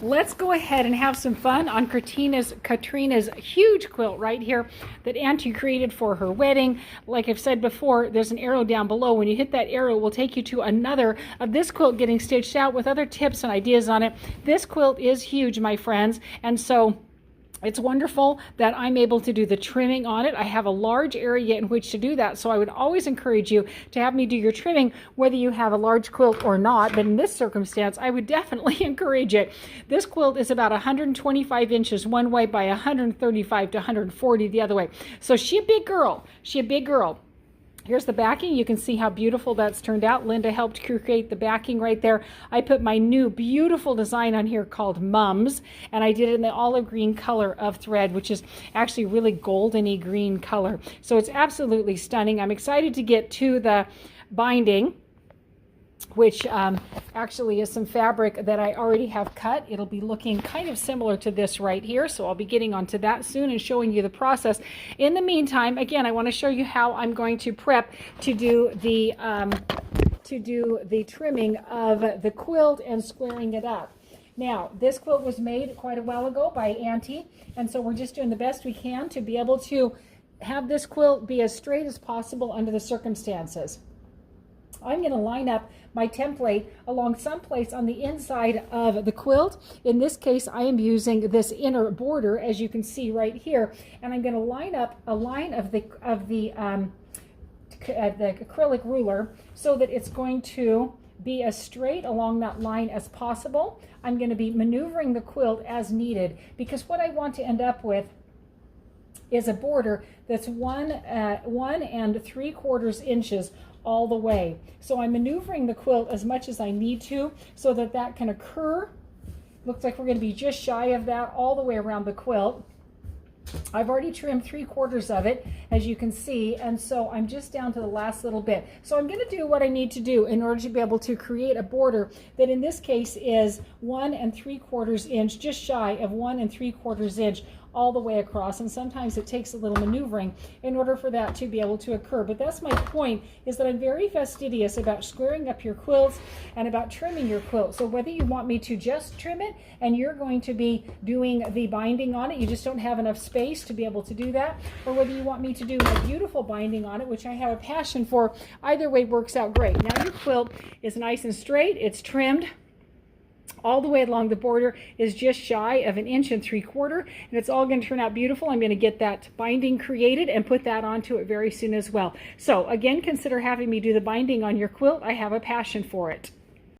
let's go ahead and have some fun on Catrina's huge quilt right here that Auntie created for her wedding. Like I've said before, there's an arrow down below. When you hit that arrow, it will take you to another of this quilt getting stitched out with other tips and ideas on it. This quilt is huge, my friends, and so it's wonderful that I'm able to do the trimming on it. I have a large area in which to do that, so I would always encourage you to have me do your trimming whether you have a large quilt or not, but in this circumstance, I would definitely encourage it. This quilt is about 125 inches one way by 135 to 140 the other way. So she's a big girl. She's a big girl. Here's the backing. You can see how beautiful that's turned out. Linda helped create the backing right there. I put my new beautiful design on here called Mums, and I did it in the olive green color of thread, which is actually really goldeny green color. So it's absolutely stunning. I'm excited to get to the binding, which actually is some fabric that I already have cut. It'll be looking kind of similar to this right here, so I'll be getting onto that soon and showing you the process. In the meantime, again, I want to show you how I'm going to prep to do the trimming of the quilt and squaring it up. Now, this quilt was made quite a while ago by Auntie, and so we're just doing the best we can to be able to have this quilt be as straight as possible under the circumstances. I'm going to line up my template along someplace on the inside of the quilt. In this case, I am using this inner border, as you can see right here, and I'm going to line up a line of the acrylic ruler so that it's going to be as straight along that line as possible. I'm going to be maneuvering the quilt as needed, because what I want to end up with is a border that's 1 3/4 inches all the way. So I'm maneuvering the quilt as much as I need to so that that can occur. Looks like we're going to be just shy of that all the way around the quilt. I've already trimmed 3/4 of it, as you can see, and so I'm just down to the last little bit. So I'm going to do what I need to do in order to be able to create a border that in this case is 1 3/4 inch, just shy of 1 3/4 inch all the way across, and sometimes it takes a little maneuvering in order for that to be able to occur. But that's my point, is that I'm very fastidious about squaring up your quilts and about trimming your quilt. So whether you want me to just trim it and you're going to be doing the binding on it, you just don't have enough space to be able to do that, or whether you want me to do a beautiful binding on it, which I have a passion for, either way works out great. Now your quilt is nice and straight, it's trimmed all the way along. The border is just shy of 1 3/4 inches, and it's all going to turn out beautiful. I'm going to get that binding created and put that onto it very soon as well. So again, consider having me do the binding on your quilt. I have a passion for it.